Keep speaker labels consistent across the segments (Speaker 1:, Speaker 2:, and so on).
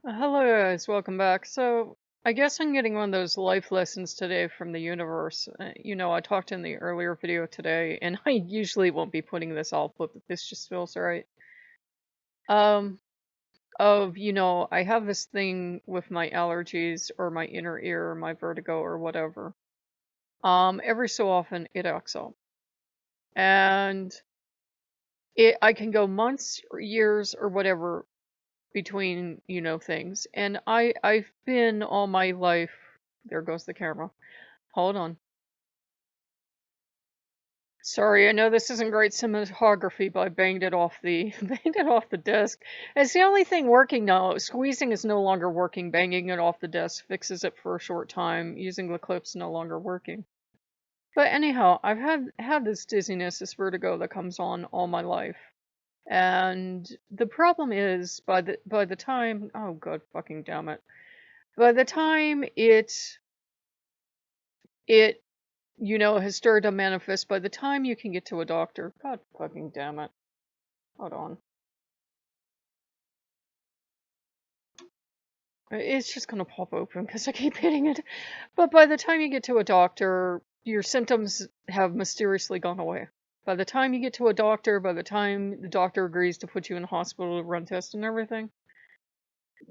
Speaker 1: Hello guys, welcome back. So, I guess I'm getting one of those life lessons today from the universe. I talked in the earlier video today, and I usually won't be putting this off, but this just feels right. Um, I have this thing with my allergies or my inner ear or my vertigo or whatever. Every so often it acts up. And I can go months or years or whatever between, things. And I've been all my life, there goes the camera. Hold on. Sorry, I know this isn't great cinematography, but I banged it off the banged it off the desk. It's the only thing working now. Squeezing is no longer working. Banging it off the desk fixes it for a short time. Using the clip's no longer working. But anyhow, I've had this dizziness, this vertigo that comes on all my life. And the problem is by the time, oh god fucking damn it. By the time it has started to manifest, by the time you can get to a doctor, god fucking damn it. Hold on. It's just gonna pop open because I keep hitting it. But by the time you get to a doctor, your symptoms have mysteriously gone away. By the time you get to a doctor, by the time the doctor agrees to put you in the hospital to run tests and everything,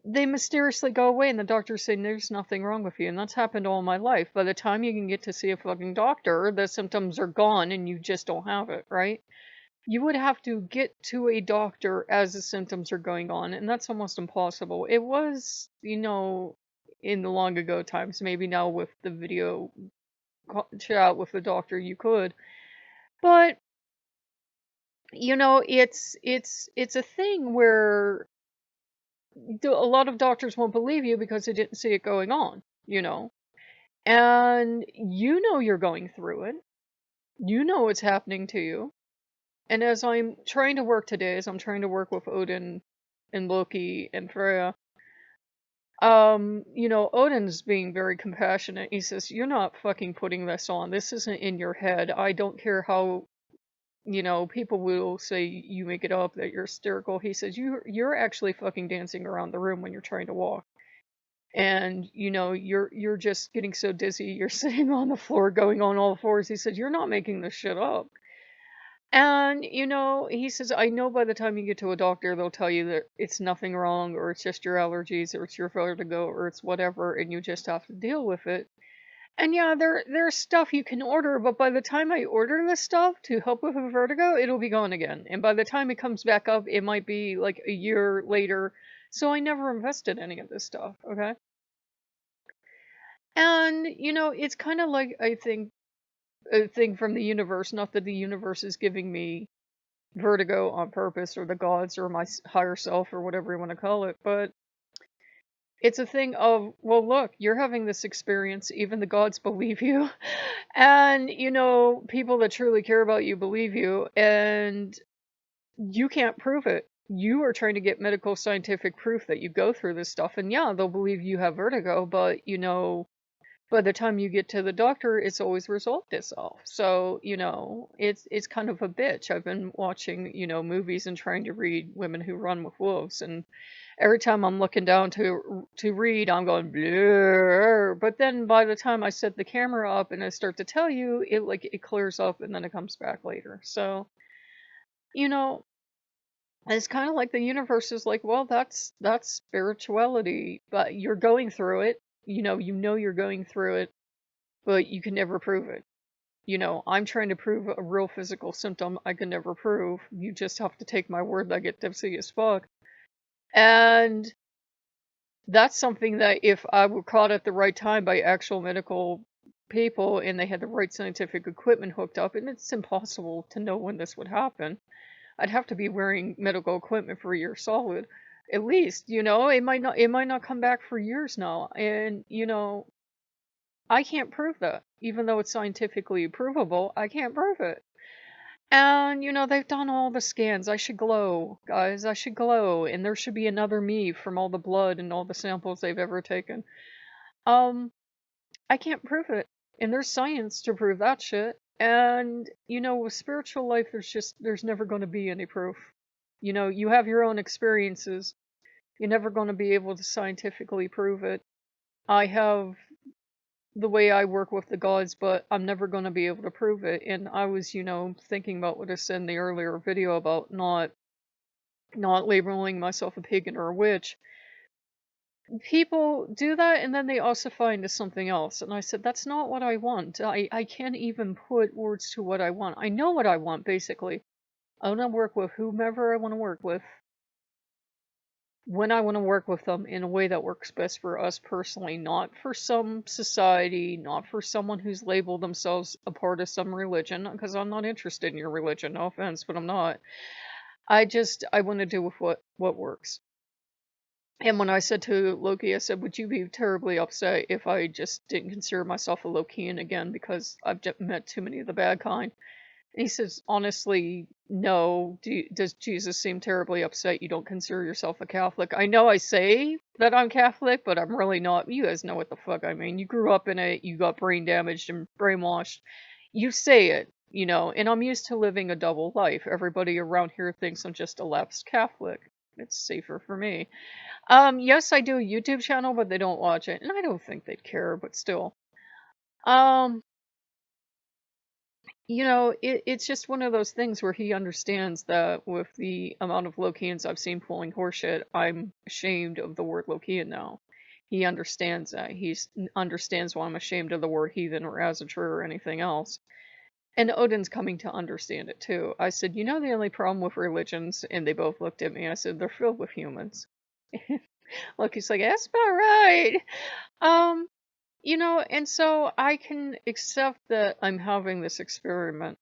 Speaker 1: they mysteriously go away and the doctor's saying there's nothing wrong with you. And that's happened all my life. By the time you can get to see a fucking doctor, the symptoms are gone and you just don't have it, right? You would have to get to a doctor as the symptoms are going on, and that's almost impossible. It was, in the long ago times, maybe now with the video chat with the doctor you could. But, it's a thing where a lot of doctors won't believe you because they didn't see it going on, you know. And you're going through it. You know what's happening to you. And as I'm trying to work today, as I'm trying to work with Odin and Loki and Freyja, Odin's being very compassionate. He says, "You're not fucking putting this on. This isn't in your head. I don't care how, people will say you make it up, that you're hysterical." He says, "You're actually fucking dancing around the room when you're trying to walk. And, you're just getting so dizzy, you're sitting on the floor going on all fours." He said, "You're not making this shit up." And, he says, "I know by the time you get to a doctor, they'll tell you that it's nothing wrong, or it's just your allergies, or it's your vertigo, or it's whatever, and you just have to deal with it." And yeah, there's stuff you can order, but by the time I order this stuff to help with a vertigo, it'll be gone again. And by the time it comes back up, it might be like a year later. So I never invested any of this stuff, okay? And, it's kind of like, I think, a thing from the universe, not that the universe is giving me vertigo on purpose, or the gods, or my higher self, or whatever you want to call it, but it's a thing of, well, look, you're having this experience, even the gods believe you. And people that truly care about you believe you, and you can't prove it. You are trying to get medical scientific proof that you go through this stuff, and yeah, they'll believe you have vertigo, but by the time you get to the doctor, it's always resolved itself. So, it's kind of a bitch. I've been watching, movies and trying to read Women Who Run with Wolves, and every time I'm looking down to read, I'm going blur. But then by the time I set the camera up and I start to tell you, it clears up and then it comes back later. So, you know, it's kind of like the universe is like, well, that's spirituality, but you're going through it. You know you're going through it, but you can never prove it. I'm trying to prove a real physical symptom I can never prove. You just have to take my word that I get tipsy as fuck. And that's something that if I were caught at the right time by actual medical people and they had the right scientific equipment hooked up, and it's impossible to know when this would happen. I'd have to be wearing medical equipment for a year solid. At least, it might not come back for years now. And, I can't prove that. Even though it's scientifically provable, I can't prove it. And, they've done all the scans. I should glow, guys. I should glow. And there should be another me from all the blood and all the samples they've ever taken. Um, I can't prove it. And there's science to prove that shit. And, with spiritual life, there's never going to be any proof. You have your own experiences. You're never going to be able to scientifically prove it. I have the way I work with the gods, but I'm never going to be able to prove it. And I was, thinking about what I said in the earlier video about not labeling myself a pagan or a witch. People do that and then they ossify into something else. And I said, that's not what I want. I can't even put words to what I want. I know what I want, basically. I want to work with whomever I want to work with, when I want to work with them in a way that works best for us personally, not for some society, not for someone who's labeled themselves a part of some religion, because I'm not interested in your religion, no offense, but I'm not. I want to do with what works. And when I said to Loki, I said, would you be terribly upset if I just didn't consider myself a Lokean again because I've met too many of the bad kind? And he says, honestly, no. Does Jesus seem terribly upset you don't consider yourself a Catholic? I know I say that I'm Catholic, but I'm really not. You guys know what the fuck I mean. You grew up in it, you got brain damaged and brainwashed. You say it, and I'm used to living a double life. Everybody around here thinks I'm just a lapsed Catholic. It's safer for me. Yes, I do a YouTube channel, but they don't watch it, and I don't think they'd care, but still. Um, it's just one of those things where he understands that with the amount of Lokeans I've seen pulling horseshit, I'm ashamed of the word Lokean now. He understands that. He understands why I'm ashamed of the word heathen or Asatru or anything else. And Odin's coming to understand it too. I said, the only problem with religions, and they both looked at me, I said, they're filled with humans. Look, he's like, that's about right. Um, and so I can accept that I'm having this experience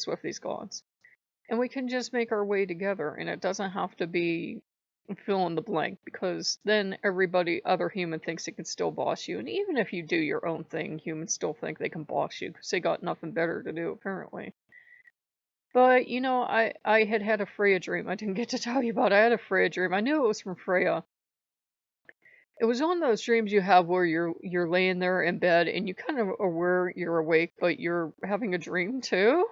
Speaker 1: with these gods. And we can just make our way together, and it doesn't have to be fill in the blank, because then other human thinks it can still boss you. And even if you do your own thing, humans still think they can boss you because they got nothing better to do, apparently. But, I had a Freyja dream. I didn't get to tell you about it. I had a Freyja dream. I knew it was from Freyja. It was one of those dreams you have where you're laying there in bed and you kind of are aware you're awake, but you're having a dream too.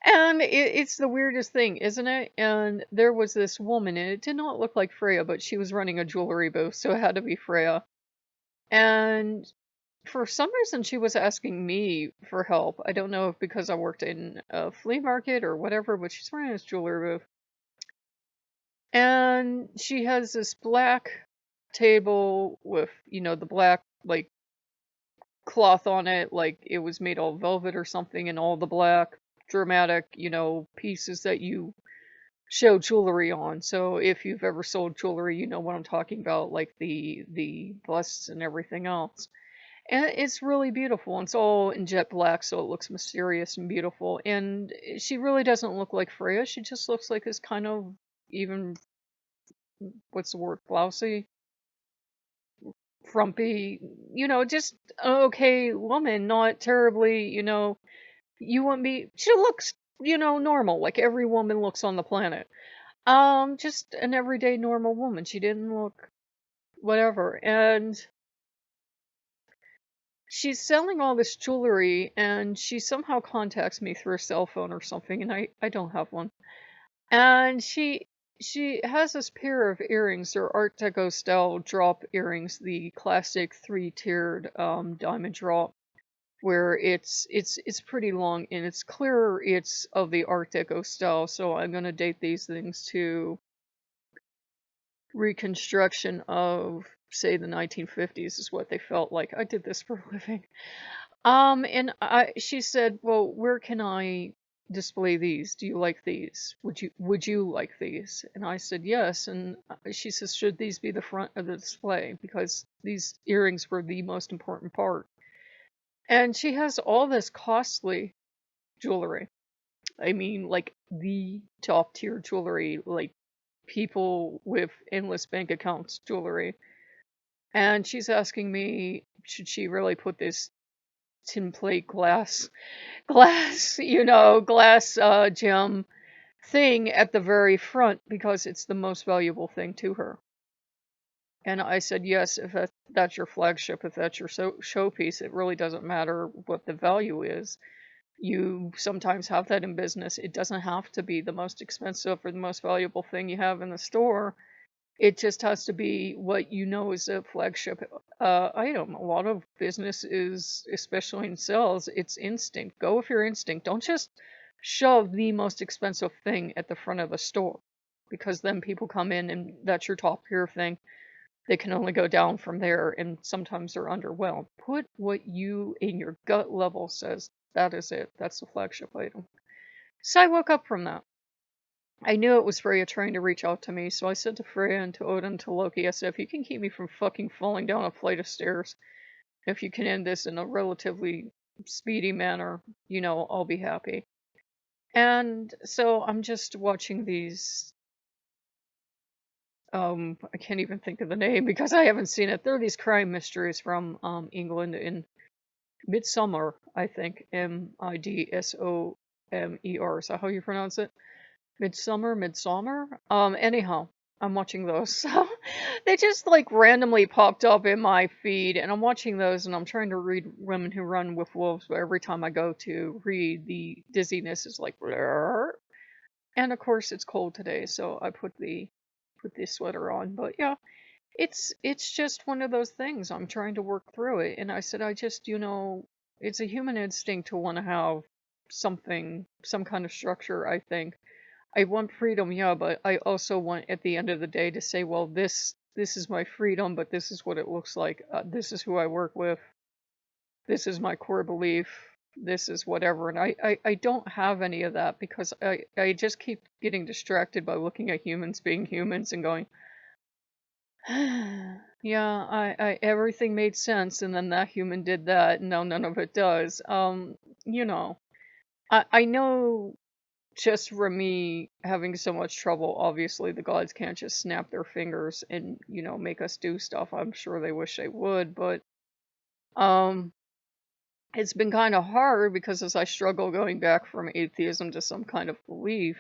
Speaker 1: And it's the weirdest thing, isn't it? And there was this woman, and it did not look like Freyja, but she was running a jewelry booth, so it had to be Freyja. And for some reason, she was asking me for help. I don't know if because I worked in a flea market or whatever, but she's running this jewelry booth. And she has this black table with, the black, like, cloth on it, like it was made all velvet or something, and all the black dramatic, pieces that you show jewelry on. So if you've ever sold jewelry, you know what I'm talking about, like the busts and everything else. And it's really beautiful. And it's all in jet black, so it looks mysterious and beautiful. And she really doesn't look like Freyja. She just looks like this kind of even, what's the word, blousy, frumpy, just okay woman, not terribly, you wouldn't be, she looks, normal, like every woman looks on the planet. Just an everyday normal woman. She didn't look whatever. And she's selling all this jewelry, and she somehow contacts me through a cell phone or something, and I don't have one. And she has this pair of earrings. They're Art Deco style drop earrings, the classic 3-tiered diamond drop, where it's pretty long and it's clear it's of the Art Deco style. So I'm gonna date these things to reconstruction of, say, the 1950s is what they felt like. I did this for a living. And she said, well, where can I display these? Do you like these? Would you like these? And I said, yes. And she says, should these be the front of the display? Because these earrings were the most important part. And she has all this costly jewelry. I mean, like the top tier jewelry, like people with endless bank accounts jewelry. And she's asking me, should she really put this tin plate glass, glass gem thing at the very front because it's the most valuable thing to her? And I said, yes, if that's your flagship, if that's your showpiece, it really doesn't matter what the value is. You sometimes have that in business. It doesn't have to be the most expensive or the most valuable thing you have in the store. It just has to be what you know is a flagship item. A lot of business is, especially in sales, it's instinct. Go with your instinct. Don't just shove the most expensive thing at the front of the store, because then people come in and that's your top tier thing. They can only go down from there, and sometimes they're underwhelmed. Put what you in your gut level says that is it. That's the flagship item. So I woke up from that. I knew it was Freyja trying to reach out to me, so I said to Freyja and to Odin and to Loki, I said, if you can keep me from fucking falling down a flight of stairs, if you can end this in a relatively speedy manner, I'll be happy. And so I'm just watching these, I can't even think of the name because I haven't seen it. There are these crime mysteries from England in Midsummer, I think, Midsomer. Is that how you pronounce it? Midsummer. Anyhow, I'm watching those. So they just like randomly popped up in my feed, and I'm watching those, and I'm trying to read Women Who Run with Wolves, but every time I go to read, the dizziness is like, blur. And of course it's cold today, so I put the sweater on. But yeah, it's just one of those things. I'm trying to work through it, and I said, I just, it's a human instinct to want to have something, some kind of structure, I think. I want freedom, yeah, but I also want at the end of the day to say, well, this is my freedom, but this is what it looks like. This is who I work with. This is my core belief. This is whatever. And I don't have any of that because I just keep getting distracted by looking at humans being humans and going, yeah, everything made sense, and then that human did that. No, none of it does. You know, I know. Just from me having so much trouble, obviously the gods can't just snap their fingers and, make us do stuff. I'm sure they wish they would, but um it's been kind of hard because as I struggle going back from atheism to some kind of belief,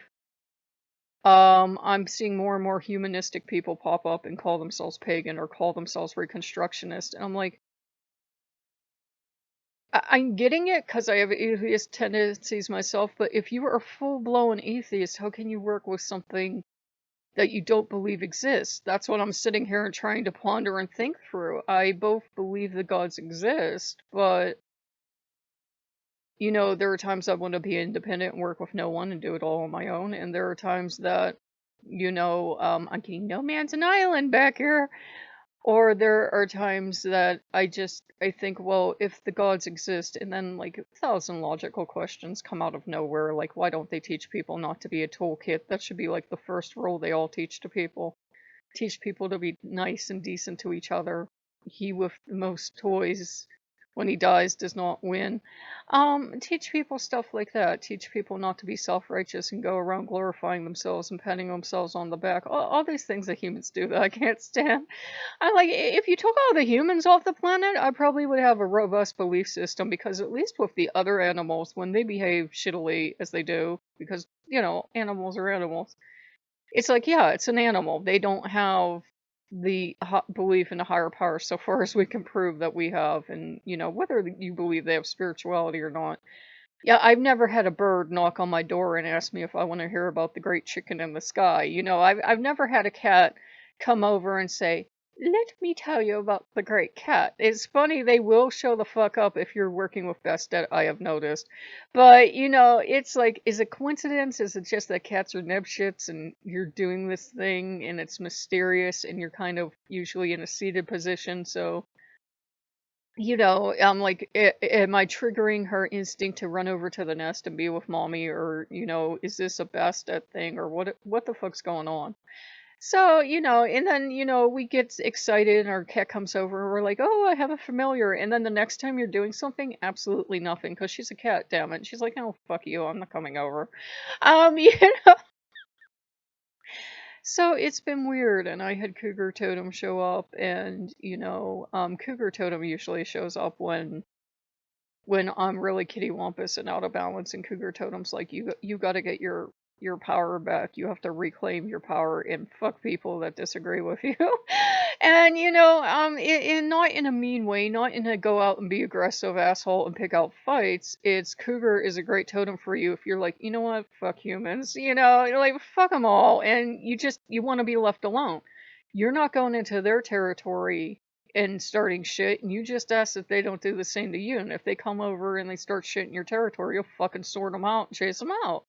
Speaker 1: I'm seeing more and more humanistic people pop up and call themselves pagan or call themselves reconstructionist. And I'm like, I'm getting it because I have atheist tendencies myself, but if you are a full-blown atheist, how can you work with something that you don't believe exists? That's what I'm sitting here and trying to ponder and think through. I both believe the gods exist, but there are times I want to be independent and work with no one and do it all on my own, and there are times that, I'm getting no man's an island back here. Or there are times that I think, well, if the gods exist, and then like 1,000 logical questions come out of nowhere, like why don't they teach people not to be a toolkit? That should be like the first rule they all teach to people. Teach people to be nice and decent to each other. He with the most toys, when he dies, does not win. Teach people stuff like that. Teach people not to be self-righteous and go around glorifying themselves and patting themselves on the back. All these things that humans do that I can't stand. I like, if you took all the humans off the planet, I probably would have a robust belief system, because at least with the other animals, when they behave shittily as they do, because, animals are animals, it's like, yeah, it's an animal. They don't have the belief in a higher power so far as we can prove that we have. And, whether you believe they have spirituality or not. Yeah, I've never had a bird knock on my door and ask me if I want to hear about the great chicken in the sky. I've never had a cat come over and say, "Let me tell you about the great cat." It's funny, they will show the fuck up if you're working with Bestet, I have noticed. But, it's like, is it coincidence? Is it just that cats are nebshits and you're doing this thing and it's mysterious and you're kind of usually in a seated position, so I'm like, am I triggering her instinct to run over to the nest and be with mommy, or, is this a Bastet thing, or what the fuck's going on? So, and then, we get excited and our cat comes over and we're like, oh, I have a familiar. And then the next time you're doing something, absolutely nothing, because she's a cat, damn it. And she's like, oh, fuck you, I'm not coming over. You know, so it's been weird, and I had Cougar Totem show up, and, Cougar Totem usually shows up when I'm really kittywampus and out of balance, and Cougar Totem's like, you got to get your power back. You have to reclaim your power and fuck people that disagree with you. And not in a mean way, not in a go out and be aggressive asshole and pick out fights. It's cougar is a great totem for you if you're like, you know what, fuck humans, you're like fuck them all, and you want to be left alone. You're not going into their territory and starting shit, and you just ask that they don't do the same to you. And if they come over and they start shit in your territory, you'll fucking sort them out and chase them out.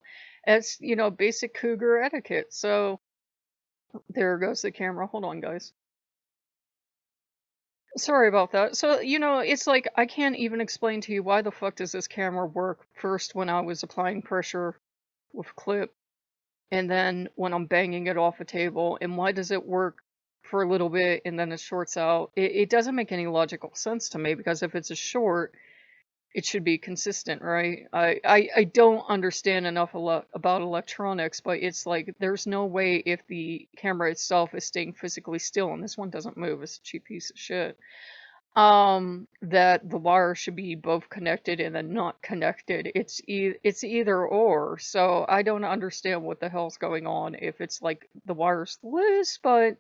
Speaker 1: It's basic cougar etiquette. So there goes the camera. Hold on, guys. Sorry about that. So, it's like I can't even explain to you why the fuck does this camera work first when I was applying pressure with a clip, and then when I'm banging it off a table, and why does it work for a little bit and then it shorts out? It doesn't make any logical sense to me because if it's a short, it should be consistent, right? I don't understand enough about electronics, but it's like there's no way if the camera itself is staying physically still, and this one doesn't move, it's a cheap piece of shit, that the wires should be both connected and then not connected. It's either or. So I don't understand what the hell's going on if it's like the wire's loose, but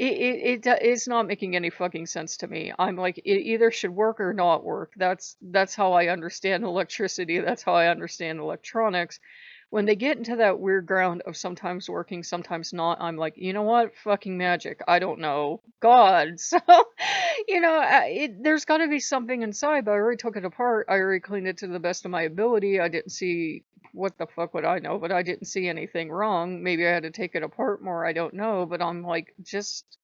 Speaker 1: it's not making any fucking sense to me. I'm like, it either should work or not work. That's how I understand electricity. That's how I understand electronics. When they get into that weird ground of sometimes working, sometimes not, I'm like, you know what? Fucking magic. I don't know. God. So, there's got to be something inside, but I already took it apart. I already cleaned it to the best of my ability. I didn't see what the fuck would I know, but I didn't see anything wrong. Maybe I had to take it apart more. I don't know. But I'm like,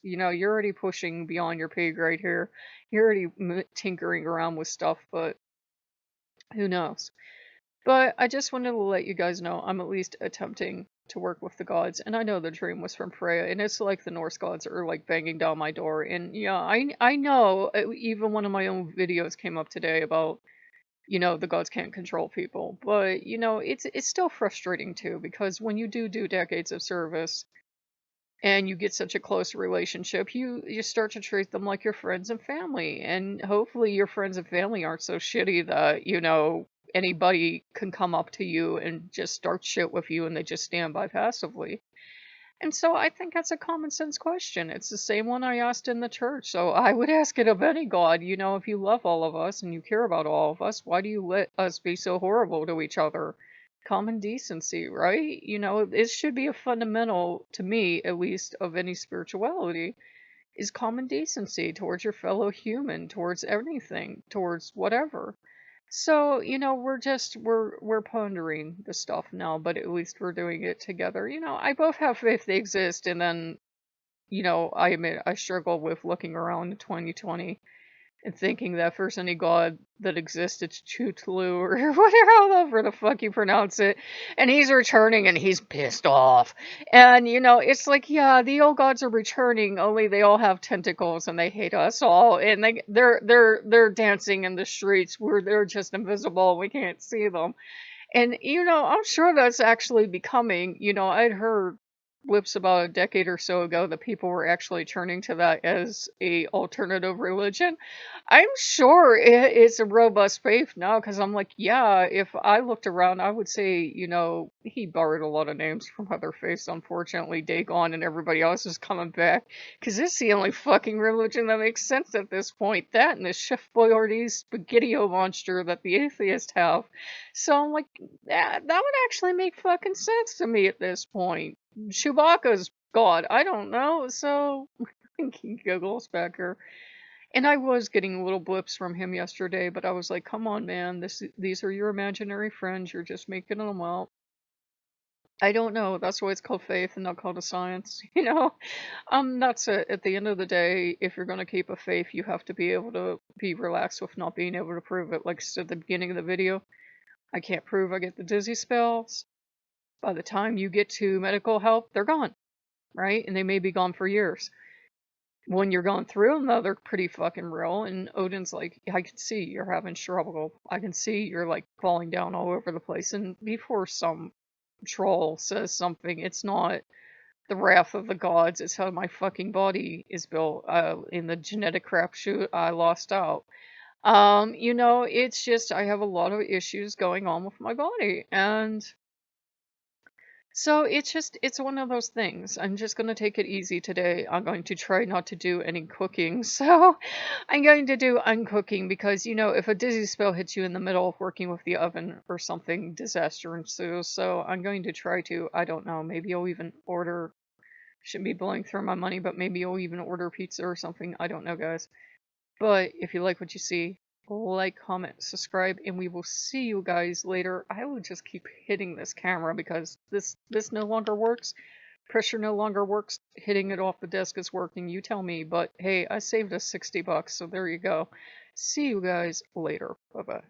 Speaker 1: you're already pushing beyond your pay grade here. You're already tinkering around with stuff, but who knows? But I just wanted to let you guys know I'm at least attempting to work with the gods, and I know the dream was from Freyja, and it's like the Norse gods are like banging down my door, and yeah, I know. Even one of my own videos came up today about the gods can't control people, but it's still frustrating too because when you do decades of service and you get such a close relationship, you start to treat them like your friends and family. And hopefully your friends and family aren't so shitty that, anybody can come up to you and just start shit with you and they just stand by passively. And so I think that's a common sense question. It's the same one I asked in the church. So I would ask it of any God, if you love all of us and you care about all of us, why do you let us be so horrible to each other? Common decency, right? It should be a fundamental, to me at least, of any spirituality, is common decency towards your fellow human, towards anything, towards whatever. So, we're pondering the stuff now, but at least we're doing it together. I both have faith they exist, and then, I admit I struggle with looking around in 2020 and thinking that if there's any god that exists, it's Chutlu or whatever, however the fuck you pronounce it. And he's returning and he's pissed off. And it's like, yeah, the old gods are returning, only they all have tentacles and they hate us all. And they're dancing in the streets where they're just invisible. We can't see them. And I'm sure that's actually becoming, I'd heard blips about a decade or so ago that people were actually turning to that as a alternative religion. I'm sure it's a robust faith now because I'm like, yeah, if I looked around, I would say, he borrowed a lot of names from other faiths. Unfortunately, Dagon and everybody else is coming back because it's the only fucking religion that makes sense at this point. That and the Chef Boyardee spaghettio monster that the atheists have. So I'm like, that would actually make fucking sense to me at this point. Chewbacca's God, I don't know. So he giggles back here. And I was getting little blips from him yesterday, but I was like, come on, man, these are your imaginary friends. You're just making them up. I don't know. That's why it's called faith and not called a science. That's it. At the end of the day, if you're going to keep a faith, you have to be able to be relaxed with not being able to prove it. Like I said at the beginning of the video, I can't prove I get the dizzy spells. By the time you get to medical help, they're gone, right? And they may be gone for years. When you're going through them, though, they're pretty fucking real. And Odin's like, I can see you're having trouble. I can see you're like falling down all over the place. And before some troll says something, it's not the wrath of the gods. It's how my fucking body is built. In the genetic crapshoot, I lost out. It's just I have a lot of issues going on with my body, and So it's one of those things. I'm just gonna take it easy today. I'm going to try not to do any cooking. So I'm going to do uncooking because, if a dizzy spell hits you in the middle of working with the oven or something, disaster ensues. So I'm going to try to, I don't know, maybe I'll even order, shouldn't be blowing through my money, but maybe I'll even order pizza or something. I don't know, guys. But if you like what you see, like, comment, subscribe, and we will see you guys later. I will just keep hitting this camera because this no longer works. Pressure no longer works. Hitting it off the desk is working. You tell me. But hey, I saved us $60, so there you go. See you guys later. Bye bye.